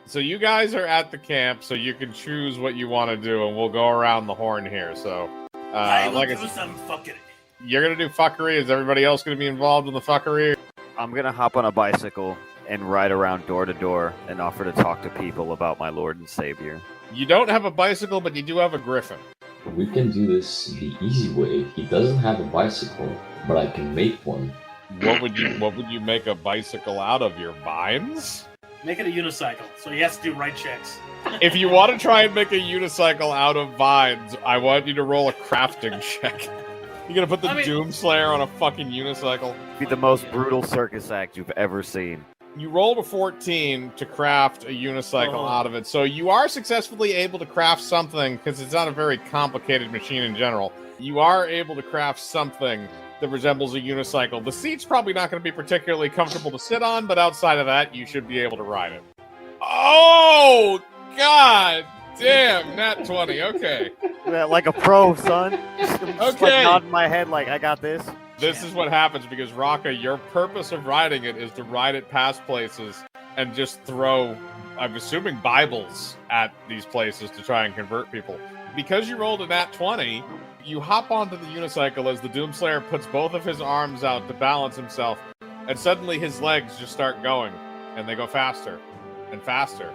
So you guys are at the camp, so you can choose what you want to do, and we'll go around the horn here. So, I will like do some fuckery. You're gonna do fuckery. Is everybody else gonna be involved in the fuckery? I'm gonna hop on a bicycle and ride around door to door and offer to talk to people about my Lord and Savior. You don't have a bicycle, but you do have a griffin. We can do this the easy way. He doesn't have a bicycle, but I can make one. What would you make a bicycle out of? Your vines? Make it a unicycle, so he has to do right checks. If you want to try and make a unicycle out of vines, I want you to roll a crafting check. You're gonna put the Doomslayer on a fucking unicycle? Be the most brutal circus act you've ever seen. You rolled a 14 to craft a unicycle out of it, so you are successfully able to craft something, because it's not a very complicated machine in general. You are able to craft something that resembles a unicycle. The seat's probably not going to be particularly comfortable to sit on, but outside of that, you should be able to ride it. Oh, God damn, nat 20, okay. Yeah, like a pro, son. Just Okay. nodding my head like, I got this. This is what happens because, Raka, your purpose of riding it is to ride it past places and just throw, I'm assuming, Bibles at these places to try and convert people. Because you rolled a nat 20, you hop onto the unicycle as the Doomslayer puts both of his arms out to balance himself, and suddenly his legs just start going, and they go faster, and faster,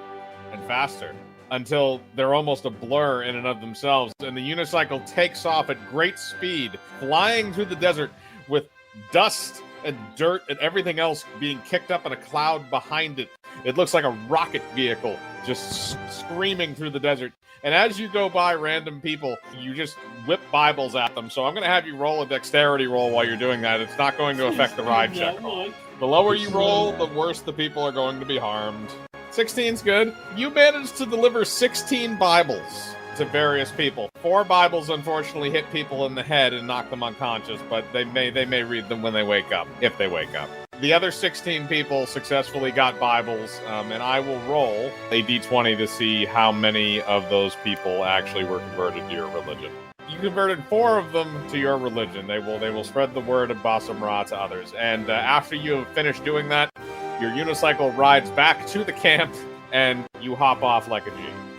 and faster, until they're almost a blur in and of themselves, and the unicycle takes off at great speed, flying through the desert with dust and dirt and everything else being kicked up in a cloud behind it. It looks like a rocket vehicle just screaming through the desert. And as you go by random people, you just whip Bibles at them. So I'm going to have you roll a dexterity roll while you're doing that. It's not going to affect the ride check. The lower you roll, the worse the people are going to be harmed. 16's good. You managed to deliver 16 Bibles to various people. 4 Bibles, unfortunately, hit people in the head and knock them unconscious, but they may read them when they wake up, if they wake up. The other 16 people successfully got Bibles, and I will roll a d20 to see how many of those people actually were converted to your religion. You converted 4 of them to your religion. They will spread the word of Basam Ra to others. And after you have finished doing that, your unicycle rides back to the camp, and you hop off like a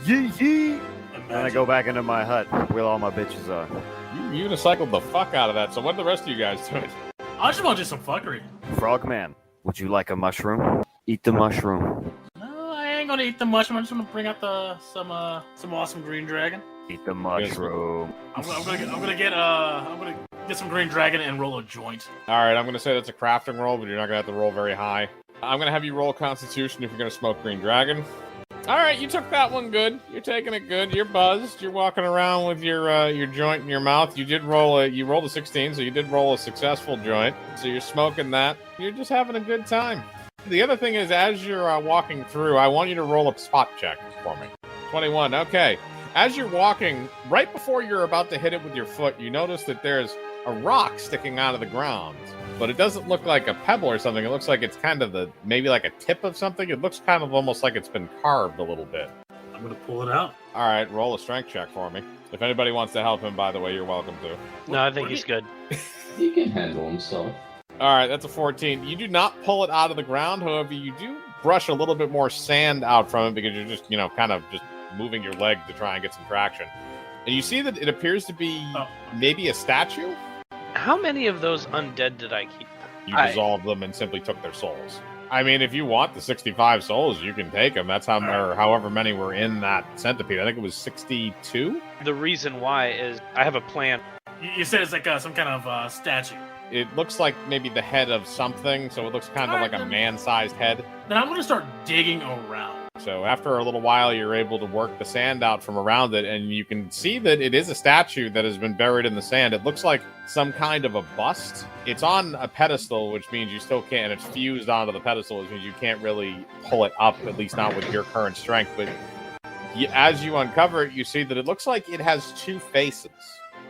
G. Yee yee! And I go back into my hut where all my bitches are. You unicycled the fuck out of that, so what are the rest of you guys doing? I just want to do some fuckery. Frogman, would you like a mushroom? Eat the mushroom. No, I ain't gonna eat the mushroom. I'm just gonna bring out some awesome green dragon. Eat the mushroom. I'm gonna get some green dragon and roll a joint. All right, I'm gonna say that's a crafting roll, but you're not gonna have to roll very high. I'm gonna have you roll Constitution if you're gonna smoke green dragon. All right, you took that one good. You're taking it good. You're buzzed. You're walking around with your joint in your mouth. You rolled a 16, so you did roll a successful joint. So you're smoking that. You're just having a good time. The other thing is, as you're walking through, I want you to roll a spot check for me. 21. Okay. As you're walking, right before you're about to hit it with your foot, you notice that there's a rock sticking out of the ground. But it doesn't look like a pebble or something. It looks like it's kind of maybe like a tip of something. It looks kind of almost like it's been carved a little bit. I'm gonna pull it out. All right, roll a strength check for me. If anybody wants to help him, by the way, you're welcome to. No, I think he's good. He can handle himself. All right, that's a 14. You do not pull it out of the ground. However, you do brush a little bit more sand out from it because you're just, kind of just moving your leg to try and get some traction. And you see that it appears to be maybe a statue. How many of those undead did I keep? You dissolved them and simply took their souls. I mean, if you want the 65 souls, you can take them. That's or however many were in that centipede. I think it was 62. The reason why is I have a plan. You said it's like some kind of statue. It looks like maybe the head of something, so it looks kind of like a man-sized head. Then I'm going to start digging around. So after a little while, you're able to work the sand out from around it, and you can see that it is a statue that has been buried in the sand. It looks like some kind of a bust. It's on a pedestal, which means you still can't, and it's fused onto the pedestal, which means you can't really pull it up, at least not with your current strength. But as you uncover it, you see that it looks like it has 2 faces.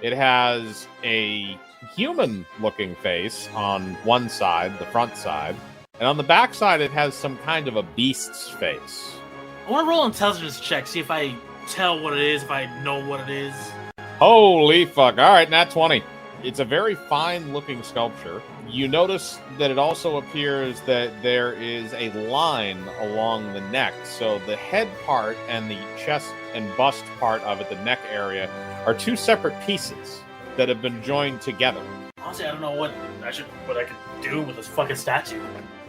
It has a human-looking face on one side, the front side, and on the back side, it has some kind of a beast's face. I want to roll an intelligence check, see if I tell what it is, if I know what it is. Holy fuck. All right, nat 20. It's a very fine-looking sculpture. You notice that it also appears that there is a line along the neck. So the head part and the chest and bust part of it, the neck area, are two separate pieces that have been joined together. Honestly, I don't know what I could do with this fucking statue.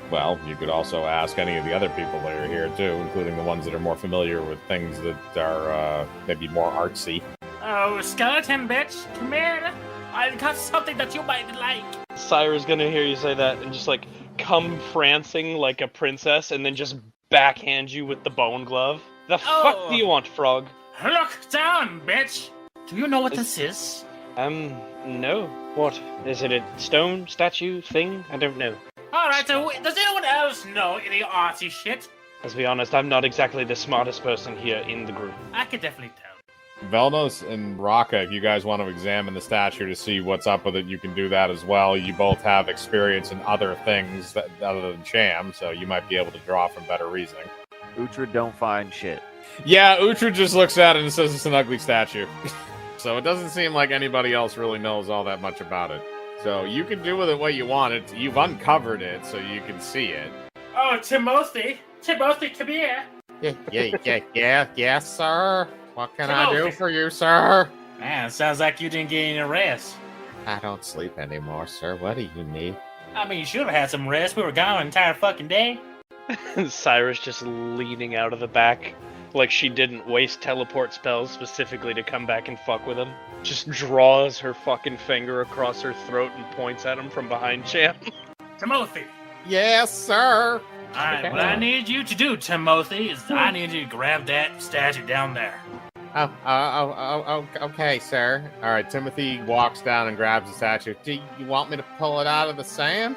Well, you could also ask any of the other people that are here, too, including the ones that are more familiar with things that are maybe more artsy. Oh, skeleton bitch, come here. I've got something that you might like. Syra's gonna hear you say that and just like come prancing like a princess and then just backhand you with the bone glove. The fuck do you want, frog? Look down, bitch. Do you know what this is? No. What? Is it a stone statue thing? I don't know. Alright, so does anyone else know any artsy shit? Let's be honest, I'm not exactly the smartest person here in the group. I could definitely tell. Velnos and Raka, if you guys want to examine the statue to see what's up with it, you can do that as well. You both have experience in other things other than Cham, so you might be able to draw from better reasoning. Uhtred don't find shit. Yeah, Uhtred just looks at it and says it's an ugly statue. So it doesn't seem like anybody else really knows all that much about it. So you can do with it what you want. You've uncovered it so you can see it. Oh, Timothy, come here. Yes, sir. What can I do for you, sir? Man, it sounds like you didn't get any rest. I don't sleep anymore, sir. What do you need? I mean, you should have had some rest. We were gone an entire fucking day. Syra's just leaning out of the back like she didn't waste teleport spells specifically to come back and fuck with him. Just draws her fucking finger across her throat and points at him from behind Cham. Timothy. Yes, sir. Alright, Okay. what I need you to do, Timothy, is I need you to grab that statue down there. Okay, sir. All right, Timothy walks down and grabs the statue. Do you want me to pull it out of the sand?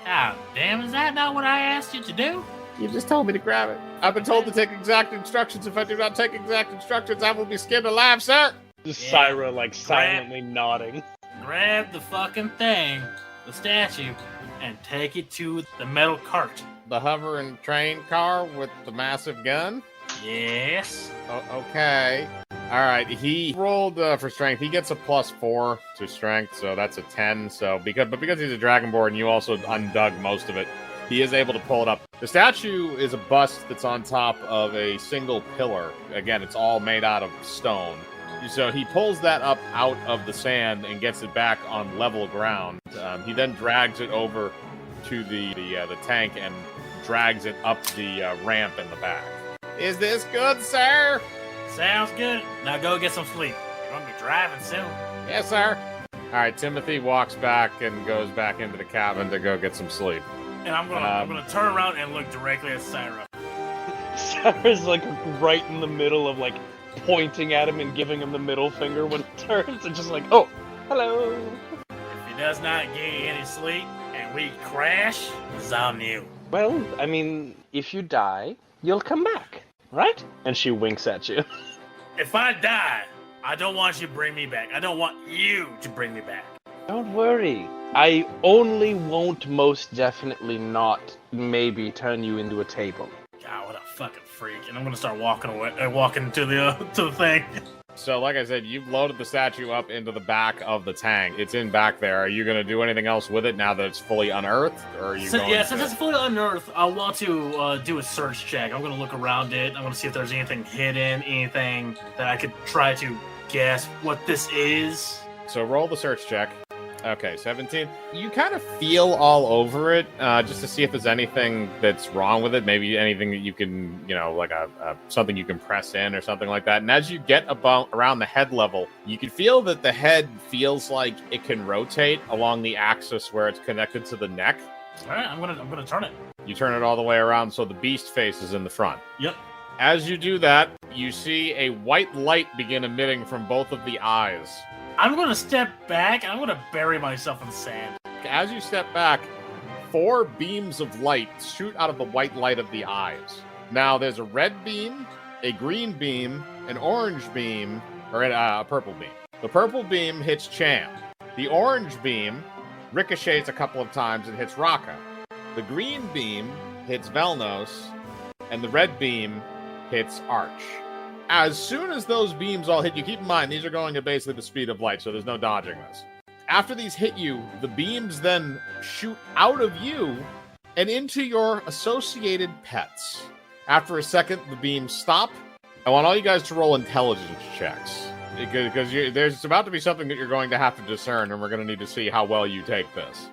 God damn, is that not what I asked you to do? You just told me to grab it. I've been told to take exact instructions. If I do not take exact instructions, I will be skinned alive, sir. Syra, like, silently nodding. Grab the fucking thing, the statue, and take it to the metal cart. The hover and train car with the massive gun? Yes. Okay. All right. He rolled for strength. He gets a +4 to strength, so that's a 10. So because he's a dragonborn, and you also undug most of it, he is able to pull it up. The statue is a bust that's on top of a single pillar. Again, it's all made out of stone. So he pulls that up out of the sand and gets it back on level ground. He then drags it over to the tank and drags it up the ramp in the back. Is this good, sir? Sounds good. Now go get some sleep. You're gonna be driving soon. Yes, sir. All right, Timothy walks back and goes back into the cabin to go get some sleep. And I'm gonna turn around and look directly at Syra. Syra's like right in the middle of like pointing at him and giving him the middle finger when he turns and just like, oh, hello. If he does not get any sleep and we crash, it's on you. Well, I mean, if you die, you'll come back, right? And she winks at you. If I die, I don't want you to bring me back. I don't want you to bring me back. Don't worry. I only won't most definitely not maybe turn you into a table. God, what a fucking freak. And I'm gonna start walking away, walking to the thing. So, like I said, you've loaded the statue up into the back of the tank. It's in back there. Are you going to do anything else with it now that it's fully unearthed? Or are you Since it's fully unearthed, I want to do a search check. I'm gonna look around it. I want to see if there's anything hidden, anything that I could try to guess what this is. So roll the search check. Okay, 17. You kind of feel all over it, just to see if there's anything that's wrong with it. Maybe anything that you can, like something you can press in or something like that. And as you get around the head level, you can feel that the head feels like it can rotate along the axis where it's connected to the neck. All right, I'm gonna turn it. You turn it all the way around so the beast face is in the front. Yep. As you do that, you see a white light begin emitting from both of the eyes. I'm gonna step back and I'm gonna bury myself in the sand. As you step back, 4 beams of light shoot out of the white light of the eyes. Now, there's a red beam, a green beam, an orange beam, or a purple beam. The purple beam hits Cham. The orange beam ricochets a couple of times and hits Raka. The green beam hits Velnos, and the red beam hits Arch. As soon as those beams all hit you, keep in mind, these are going at basically the speed of light, so there's no dodging this. After these hit you, the beams then shoot out of you and into your associated pets. After a second, the beams stop. I want all you guys to roll intelligence checks. Because there's about to be something that you're going to have to discern, and we're going to need to see how well you take this.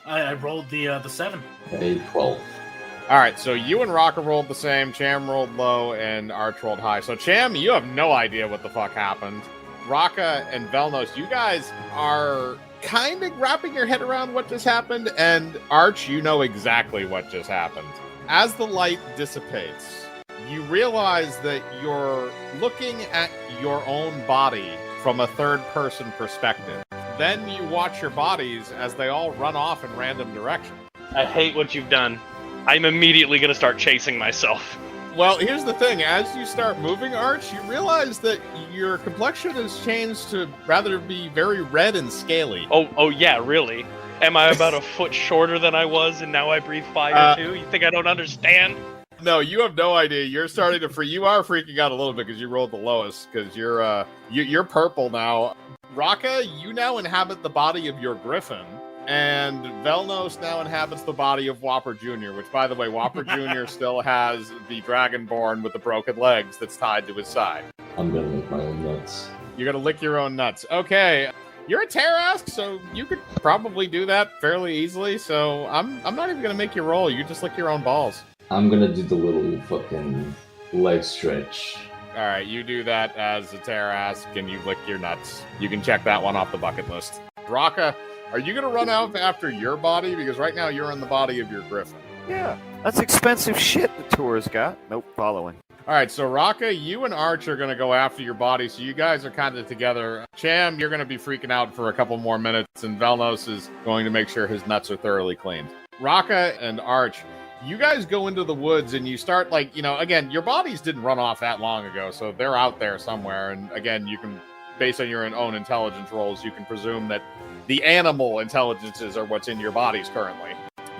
I rolled the 7. A 12. All right, so you and Rocka rolled the same, Cham rolled low, and Arch rolled high. So Cham, you have no idea what the fuck happened. Rocka and Velnos, you guys are kind of wrapping your head around what just happened, and Arch, you know exactly what just happened. As the light dissipates, you realize that you're looking at your own body from a third-person perspective. Then you watch your bodies as they all run off in random directions. I hate what you've done. I'm immediately gonna start chasing myself. Well, here's the thing. As you start moving, Arch, you realize that your complexion has changed to rather be very red and scaly. Oh yeah, really? Am I about a foot shorter than I was, and now I breathe fire too? You think I don't understand? No, you have no idea. You're starting to you are freaking out a little bit because you rolled the lowest. Because you're purple now. Rocka, you now inhabit the body of your griffin. And Velnos now inhabits the body of Whopper Jr., which, by the way, Whopper Jr. still has the Dragonborn with the broken legs that's tied to his side. I'm gonna lick my own nuts. You're gonna lick your own nuts. Okay. You're a Tarask, so you could probably do that fairly easily, so I'm not even gonna make you roll. You just lick your own balls. I'm gonna do the little fucking leg stretch. Alright, you do that as a Tarask, and you lick your nuts. You can check that one off the bucket list. Rocka, are you going to run out after your body? Because right now you're in the body of your griffin. Yeah, that's expensive shit the tour's got. Nope, following. All right, so Rocka, you and Arch are going to go after your body, so you guys are kind of together. Cham, you're going to be freaking out for a couple more minutes, and Velnos is going to make sure his nuts are thoroughly cleaned. Rocka and Arch, you guys go into the woods, and you start, again, your bodies didn't run off that long ago, so they're out there somewhere, and again, you can, based on your own intelligence rolls, you can presume that the animal intelligences are what's in your bodies currently.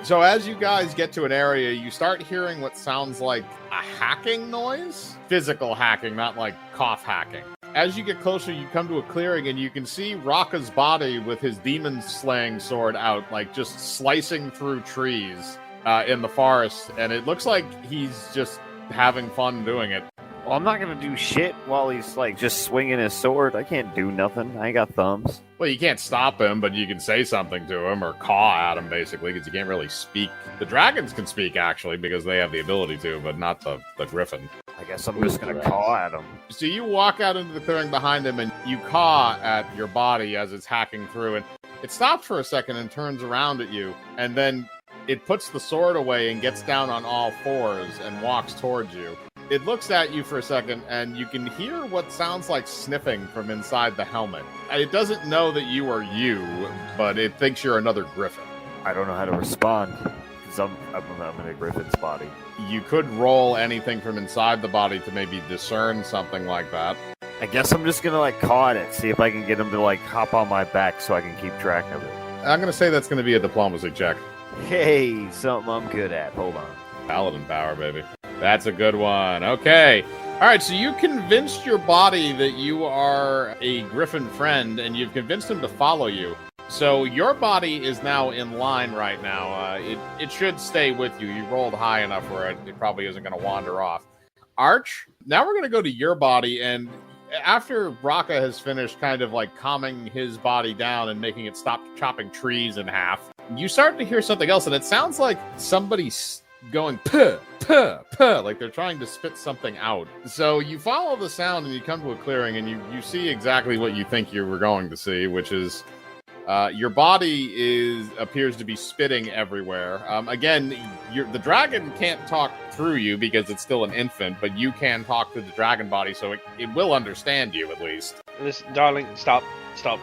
So as you guys get to an area, you start hearing what sounds like a hacking noise. Physical hacking, not like cough hacking. As you get closer, you come to a clearing and you can see Rocka's body with his demon slaying sword out, just slicing through trees in the forest. And it looks like he's just having fun doing it. Well, I'm not gonna do shit while he's just swinging his sword. I can't do nothing. I ain't got thumbs. Well, you can't stop him, but you can say something to him or caw at him, basically, because you can't really speak. The dragons can speak, actually, because they have the ability to, but not the griffin. I guess I'm just gonna caw at him. So you walk out into the clearing behind him, and you caw at your body as it's hacking through, and it stops for a second and turns around at you, and then it puts the sword away and gets down on all fours and walks towards you. It looks at you for a second, and you can hear what sounds like sniffing from inside the helmet. It doesn't know that you are you, but it thinks you're another griffin. I don't know how to respond, because I'm in a griffin's body. You could roll anything from inside the body to maybe discern something like that. I guess I'm just gonna caw at it, see if I can get him to hop on my back so I can keep track of it. I'm gonna say that's gonna be a diplomacy check. Hey, something I'm good at. Hold on. Paladin power, baby. That's a good one. Okay. All right, so you convinced your body that you are a griffin friend, and you've convinced him to follow you. So your body is now in line right now. It should stay with you. You rolled high enough where it probably isn't going to wander off. Arch, now we're going to go to your body, and after Rocka has finished kind of calming his body down and making it stop chopping trees in half, you start to hear something else, and it sounds like somebody's going puh, puh, puh, like they're trying to spit something out. So you follow the sound and you come to a clearing and you see exactly what you think you were going to see, which is your body appears to be spitting everywhere. Again, the dragon can't talk through you because it's still an infant, but you can talk to the dragon body, so it will understand you at least. Listen, darling, stop.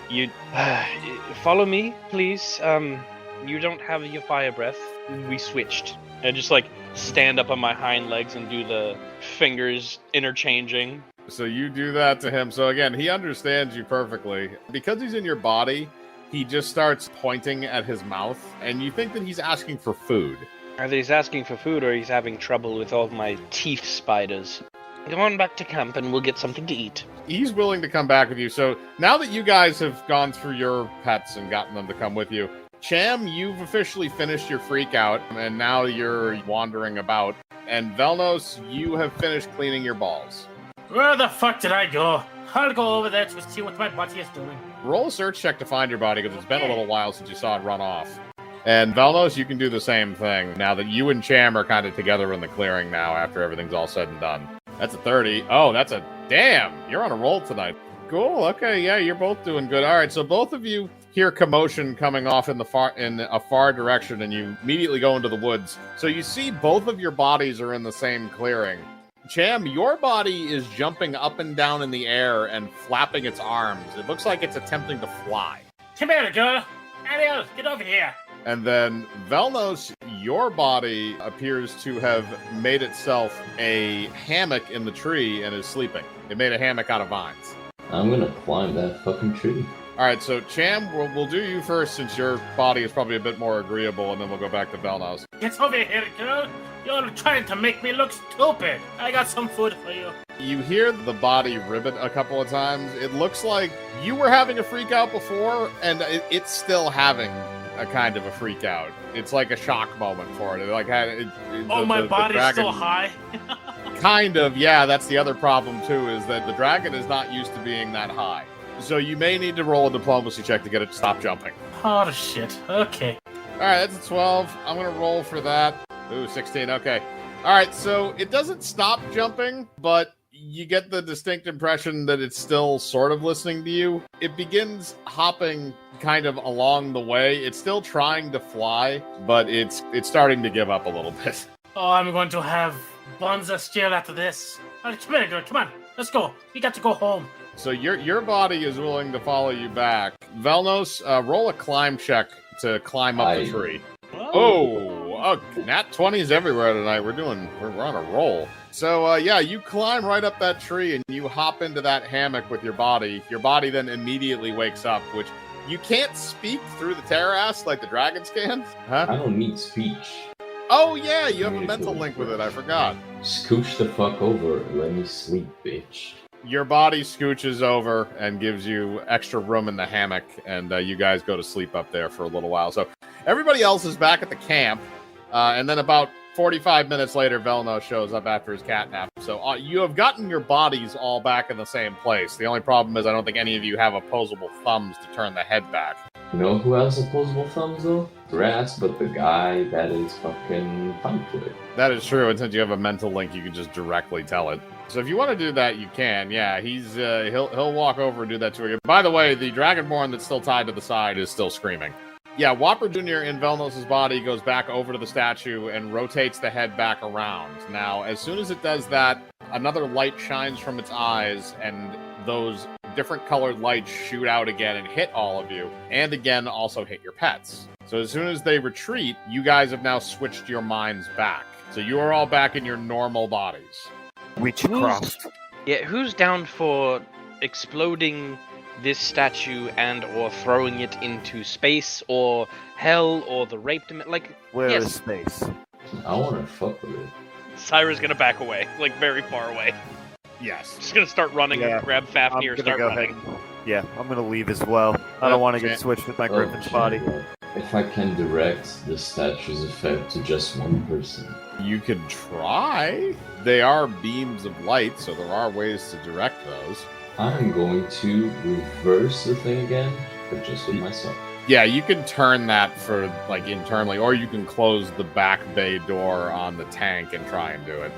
You follow me, please. You don't have your fire breath. We switched. I just stand up on my hind legs and do the fingers interchanging. So you do that to him. So again, he understands you perfectly. Because he's in your body, he just starts pointing at his mouth, and you think that he's asking for food. Either he's asking for food or he's having trouble with all of my teeth spiders. Go on back to camp and we'll get something to eat. He's willing to come back with you. So now that you guys have gone through your pets and gotten them to come with you, Cham, you've officially finished your freak out, and now you're wandering about. And Velnos, you have finished cleaning your balls. Where the fuck did I go? I'll go over there to see what my body is doing. Roll a search check to find your body, because it's been a little while since you saw it run off. And Velnos, you can do the same thing now that you and Cham are kind of together in the clearing now after everything's all said and done. That's a 30. Oh, that's a... Damn! You're on a roll tonight. Cool, okay, yeah, you're both doing good. All right, so both of you hear commotion coming off in a far direction, and you immediately go into the woods. So you see both of your bodies are in the same clearing. Cham, your body is jumping up and down in the air and flapping its arms. It looks like it's attempting to fly. Come here, girl. Ariel, get over here. And then Velnos, your body appears to have made itself a hammock in the tree and is sleeping. It made a hammock out of vines. I'm gonna climb that fucking tree. All right, so Cham, we'll do you first since your body is probably a bit more agreeable, and then we'll go back to Velnos. Get over here, girl. You're trying to make me look stupid. I got some food for you. You hear the body ribbit a couple of times. It looks like you were having a freak out before, and it's still having a kind of a freak out. It's like a shock moment for it. My body's still high. Kind of, yeah. That's the other problem too, is that the dragon is not used to being that high. So you may need to roll a diplomacy check to get it to stop jumping. Oh shit. Okay. All right, that's a 12. I'm gonna roll for that. Ooh, 16. Okay. All right, so it doesn't stop jumping, but you get the distinct impression that it's still sort of listening to you. It begins hopping kind of along the way. It's still trying to fly, but it's starting to give up a little bit. Oh, I'm going to have buns of steel after this. All right, come here, girl. Come on. Let's go. We got to go home. So your body is willing to follow you back. Velnos, roll a climb check to climb up the tree. Oh, nat 20s everywhere tonight. We're on a roll. So, yeah, you climb right up that tree and you hop into that hammock with your body. Your body then immediately wakes up, which you can't speak through the terrace like the dragons can. Huh? I don't need speech. Oh, yeah, you have a mental link with it. I forgot. Scooch the fuck over. Let me sleep, bitch. Your body scooches over and gives you extra room in the hammock, and you guys go to sleep up there for a little while. So everybody else is back at the camp, and then about 45 minutes later, Velno shows up after his cat nap. So you have gotten your bodies all back in the same place. The only problem is I don't think any of you have opposable thumbs to turn the head back. You know who has opposable thumbs, though? Rats, but the guy that is fucking punctured. That is true, and since you have a mental link, you can just directly tell it. So if you want to do that, you can. Yeah, he'll walk over and do that to you. By the way, the Dragonborn that's still tied to the side is still screaming. Yeah, Whopper Jr. in Velnos' body goes back over to the statue and rotates the head back around. Now, as soon as it does that, another light shines from its eyes, and those different colored lights shoot out again and hit all of you, and again also hit your pets. So as soon as they retreat, you guys have now switched your minds back. So you are all back in your normal bodies. Witchcraft. Yeah, who's down for exploding this statue and or throwing it into space or hell or the rape Where yes. is space? I wanna fuck with it. Cyrus gonna back away, very far away. Yes. Just gonna start running and grab Fafnir and start running. I'm gonna leave as well. I don't want to get switched with my griffin's body. If I can direct the statue's effect to just one person. You could try. They are beams of light, so there are ways to direct those. I'm going to reverse the thing again, but just with myself. Yeah, you can turn that for internally, or you can close the back bay door on the tank and try and do it.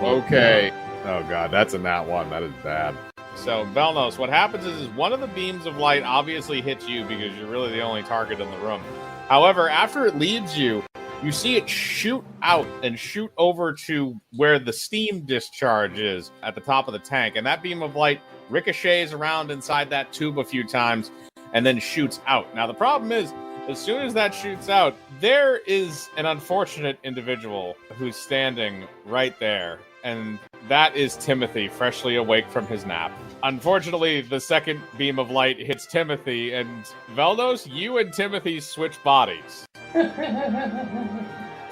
Okay. Oh god, that's a nat 1. That is bad. So, Velnos, what happens is one of the beams of light obviously hits you because you're really the only target in the room. However, after it leaves you, you see it shoot out and shoot over to where the steam discharge is at the top of the tank. And that beam of light ricochets around inside that tube a few times and then shoots out. Now, the problem is, as soon as that shoots out, there is an unfortunate individual who's standing right there. And that is Timothy, freshly awake from his nap. Unfortunately, the second beam of light hits Timothy, and Velnos, you and Timothy switch bodies.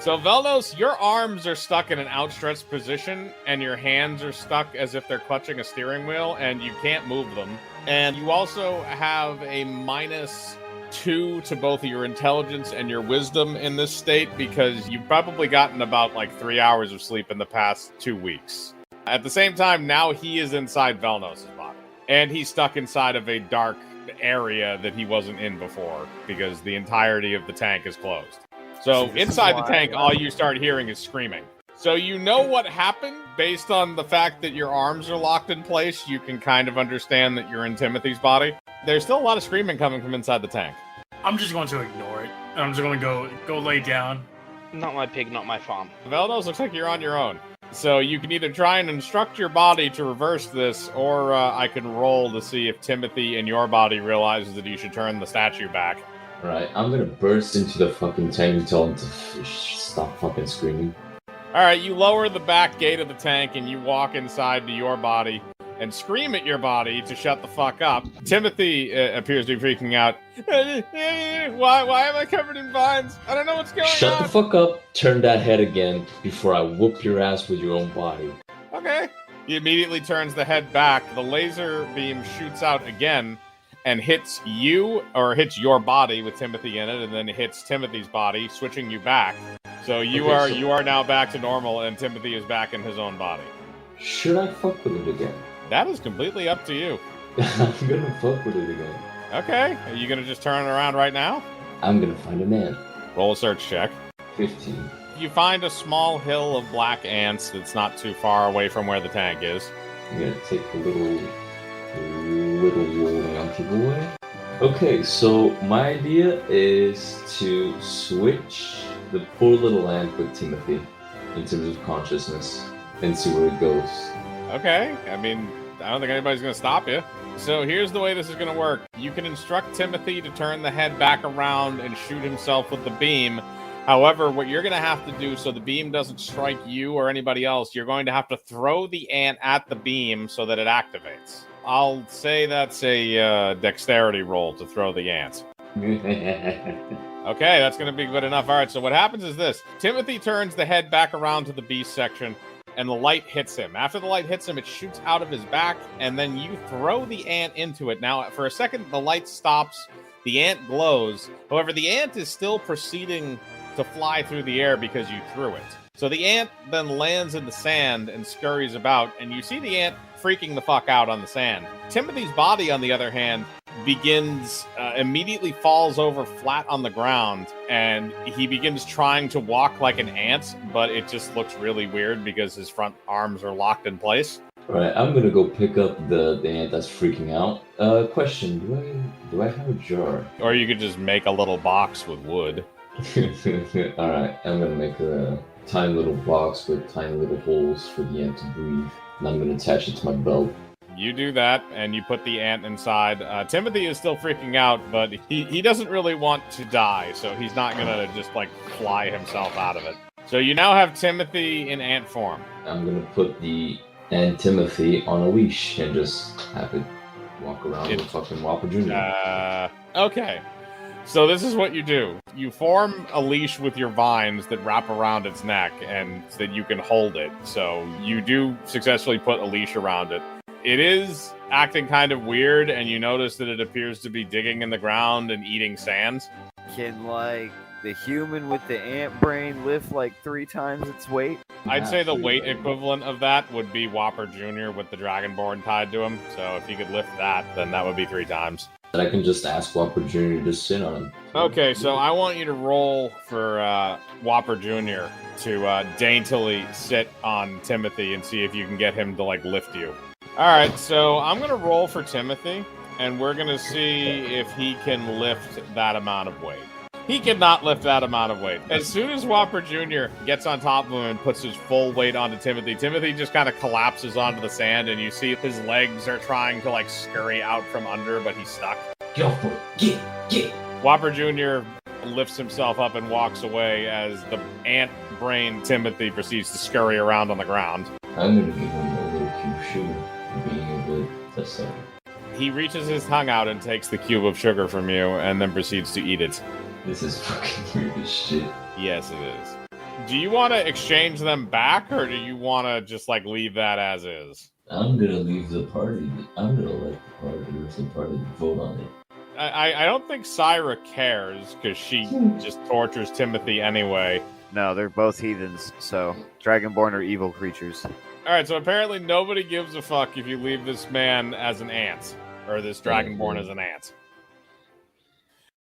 So, Velnos, your arms are stuck in an outstretched position, and your hands are stuck as if they're clutching a steering wheel, and you can't move them. And you also have a -2 to both of your intelligence and your wisdom in this state, because you've probably gotten about, 3 hours of sleep in the past 2 weeks. At the same time, now he is inside Velnos' body. And he's stuck inside of a dark area that he wasn't in before, because the entirety of the tank is closed. So inside the tank, all you start hearing is screaming. So you know what happened based on the fact that your arms are locked in place. You can kind of understand that you're in Timothy's body. There's still a lot of screaming coming from inside the tank. I'm just going to ignore it. I'm just going to go lay down. Not my pig, not my farm. Velnos, looks like you're on your own. So you can either try and instruct your body to reverse this, or I can roll to see if Timothy in your body realizes that you should turn the statue back. Right, I'm gonna burst into the fucking tank and tell him to stop fucking screaming. Alright, you lower the back gate of the tank and you walk inside to your body and scream at your body to shut the fuck up. Timothy appears to be freaking out. Why am I covered in vines? I don't know what's going on. Shut the fuck up, turn that head again before I whoop your ass with your own body. Okay. He immediately turns the head back. The laser beam shoots out again and hits you, or hits your body with Timothy in it, and then hits Timothy's body, switching you back. So you are now back to normal, and Timothy is back in his own body. Should I fuck with it again? That is completely up to you. I'm gonna fuck with it again. Okay. Are you gonna just turn it around right now? I'm gonna find an ant. Roll a search check. 15. You find a small hill of black ants that's not too far away from where the tank is. I'm gonna take a little Yankee boy. Okay, so my idea is to switch the poor little ant with Timothy in terms of consciousness and see where it goes. Okay, I mean, I don't think anybody's going to stop you. So here's the way this is going to work. You can instruct Timothy to turn the head back around and shoot himself with the beam. However, what you're going to have to do so the beam doesn't strike you or anybody else, you're going to have to throw the ant at the beam so that it activates. I'll say that's a dexterity roll to throw the ant. Okay, that's going to be good enough. All right, so what happens is this. Timothy turns the head back around to the beast section, and the light hits him. After the light hits him, it shoots out of his back, and then you throw the ant into it. Now, for a second, the light stops. The ant glows. However, the ant is still proceeding to fly through the air because you threw it. So the ant then lands in the sand and scurries about, and you see the ant freaking the fuck out on the sand. Timothy's body, on the other hand, immediately falls over flat on the ground, and he begins trying to walk like an ant, but it just looks really weird because his front arms are locked in place. Alright, I'm gonna go pick up the ant that's freaking out. Question, do I have a jar? Or you could just make a little box with wood. Alright, I'm gonna make a tiny little box with tiny little holes for the ant to breathe. And I'm gonna attach it to my belt. You do that, and you put the ant inside. Timothy is still freaking out, but he doesn't really want to die, so he's not gonna just, fly himself out of it. So you now have Timothy in ant form. I'm gonna put the ant Timothy on a leash and just have it walk around with fucking Whopper Jr. Okay. So this is what you do. You form a leash with your vines that wrap around its neck and that you can hold it. So you do successfully put a leash around it. It is acting kind of weird, and you notice that it appears to be digging in the ground and eating sand. Can, the human with the ant brain lift, 3 times its weight? I'd say the weight equivalent of that would be Whopper Jr. with the Dragonborn tied to him. So if you could lift that, then that would be 3 times. And I can just ask Whopper Jr. to sit on him. Okay, so I want you to roll for Whopper Jr. to daintily sit on Timothy and see if you can get him to, lift you. Alright, so I'm going to roll for Timothy, and we're going to see if he can lift that amount of weight. He cannot lift that amount of weight. As soon as Whopper Jr. gets on top of him and puts his full weight onto Timothy, Timothy just kind of collapses onto the sand, and you see his legs are trying to, scurry out from under, but he's stuck. Go for it. Get. Whopper Jr. lifts himself up and walks away as the ant brain Timothy proceeds to scurry around on the ground. I'm going to give him a little cube sugar for being a good tester. He reaches his tongue out and takes the cube of sugar from you and then proceeds to eat it. This is fucking weird as shit. Yes, it is. Do you want to exchange them back, or do you want to just like leave that as is? I'm gonna leave the party. I'm gonna let the rest of the party vote on it. I don't think Syra cares because she just tortures Timothy anyway. No, they're both heathens, so Dragonborn are evil creatures. All right, so apparently nobody gives a fuck if you leave this man as an ant, or this Dragonborn as an ant.